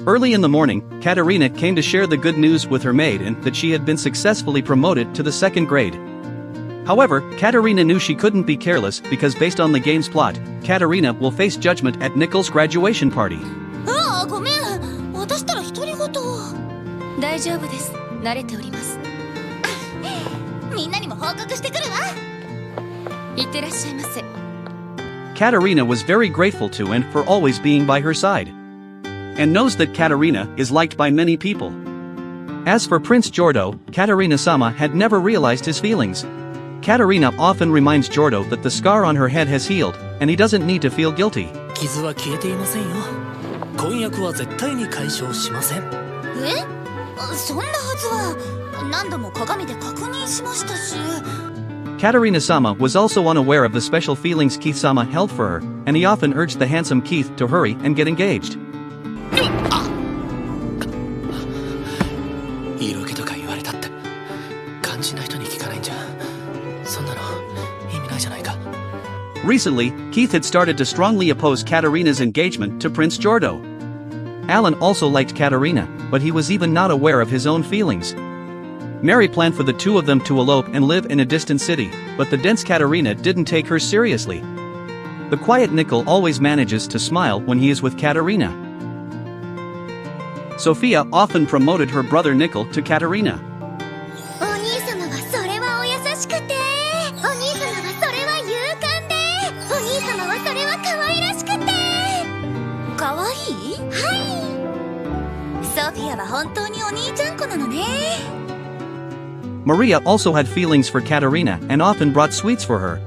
Early in the morning, Catarina came to share the good news with her maid and that she had been successfully promoted to the second grade. However, Catarina knew she couldn't be careless because based on the game's plot, Catarina will face judgment at Nicol's graduation party. ああ、ごめん。渡したら独り言。大丈夫です。慣れております。みんなにも報告してくるわ。いってらっしゃいませ。Catarina was very grateful to and for always being by her side. And knows that Catarina is liked by many people. As for Prince Giordo, Catarina-sama had never realized his feelings. Catarina often reminds Giordo that the scar on her head has healed, and he doesn't need to feel guilty. 傷は消えていませんよ。婚約は絶対に解消しません。え？そんなはずは何度も鏡で確認しましたし。Catarina-sama was also unaware of the special feelings Keith-sama held for her, and he often urged the handsome Keith to hurry and get engaged. 色気とか言われたって肝心な人に聞かないんじゃそんなの意味ないじゃないか。 Recently, Keith had started to strongly oppose Catarina's engagement to Prince Giordo. Alan also liked Catarina, but he was even not aware of his own feelings. Mary planned for the two of them to elope and live in a distant city, but the dense Catarina didn't take her seriously. The quiet Nicol always manages to smile when he is with Catarina. Sophia often promoted her brother Nicol to Catarina. お兄様はそれはお優しくて、お兄様はそれは勇敢で、お兄様はそれは可愛らしくて。可愛い？はい。ソフィアは本当にお兄ちゃん子なのね。Maria also had feelings for Catarina and often brought sweets for her.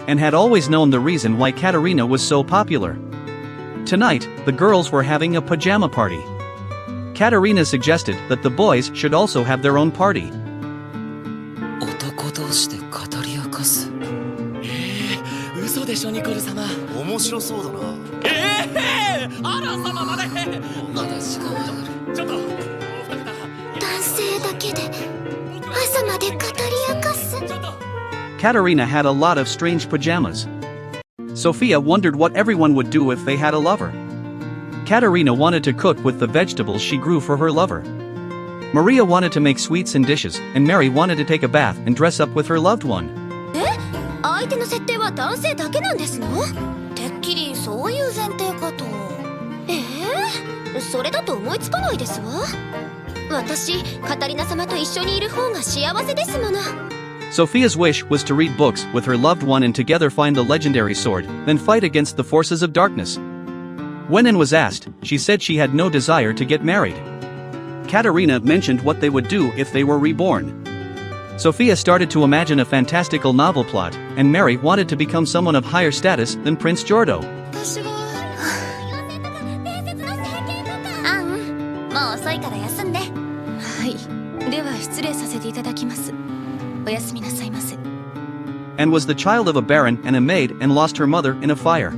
And had always known the reason why Catarina was so popular. Tonight, the girls were having a pajama party. Catarina suggested that the boys should also have their own party. 男同士で語り明かす。嘘でしょニコル様。面白そうだな。アラン様まで。まだ時間はある。ちょっと。男性だけで朝まで語り明かす。 Catarina had a lot of strange pajamas. Sophia wondered what everyone would do if they had a lover. Catarina wanted to cook with the vegetables she grew for her lover. Maria wanted to make sweets and dishes, and Mary wanted to take a bath and dress up with her loved one. 相手の設定は男性だけなんですの？てっきりそういう前提かと。それだと思いつかないですわ。私、カタリナ様と一緒にいる方が幸せですもの。 Sophia's wish was to read books with her loved one and together find the legendary sword, then fight against the forces of darkness. When Anne was asked, she said she had no desire to get married. Catarina mentioned what they would do if they were reborn. Sophia started to imagine a fantastical novel plot, and Mary wanted to become someone of higher status than Prince Giordo. アン、もう遅いから休んで。はい、では失礼させていただきます。おやすみなさいませ。 Anne was the child of a baron and a maid and lost her mother in a fire.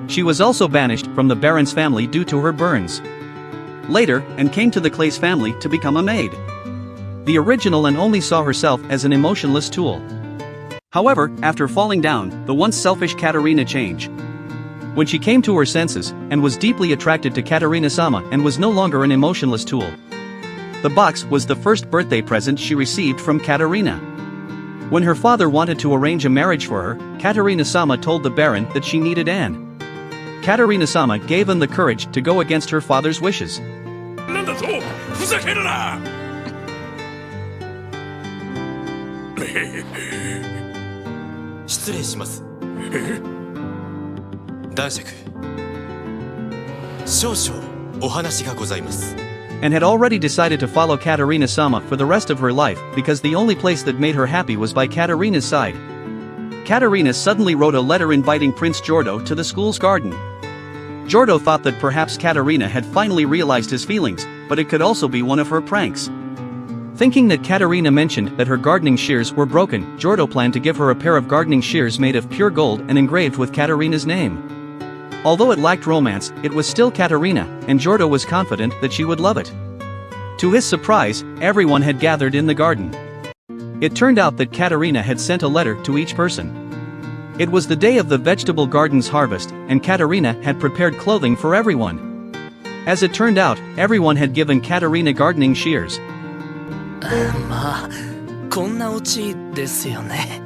She was also banished from the baron's family due to her burns. Later, Anne came to the Claes family to become a maid. The original Anne only saw herself as an emotionless tool. However, after falling down, the once selfish Catarina changed. When she came to her senses, Anne was deeply attracted to Catarina-sama and was no longer an emotionless tool. The box was the first birthday present she received from Catarina. When her father wanted to arrange a marriage for her, Catarina-sama told the baron that she needed Anne. Catarina-sama gave Anne the courage to go against her father's wishes. なんだとふざけるな失礼します男爵少々お話がございます And had already decided to follow Catarina-sama for the rest of her life because the only place that made her happy was by Catarina's side. Catarina suddenly wrote a letter inviting Prince Giordo to the school's garden. Giordo thought that perhaps Catarina had finally realized his feelings, but it could also be one of her pranks. Thinking that Catarina mentioned that her gardening shears were broken, Giordo planned to give her a pair of gardening shears made of pure gold and engraved with Catarina's name. Although it lacked romance, it was still Catarina, and Giordo was confident that she would love it. To his surprise, everyone had gathered in the garden. It turned out that Catarina had sent a letter to each person. It was the day of the vegetable garden's harvest, and Catarina had prepared clothing for everyone. As it turned out, everyone had given Catarina gardening shears. まあこんなオチですよね。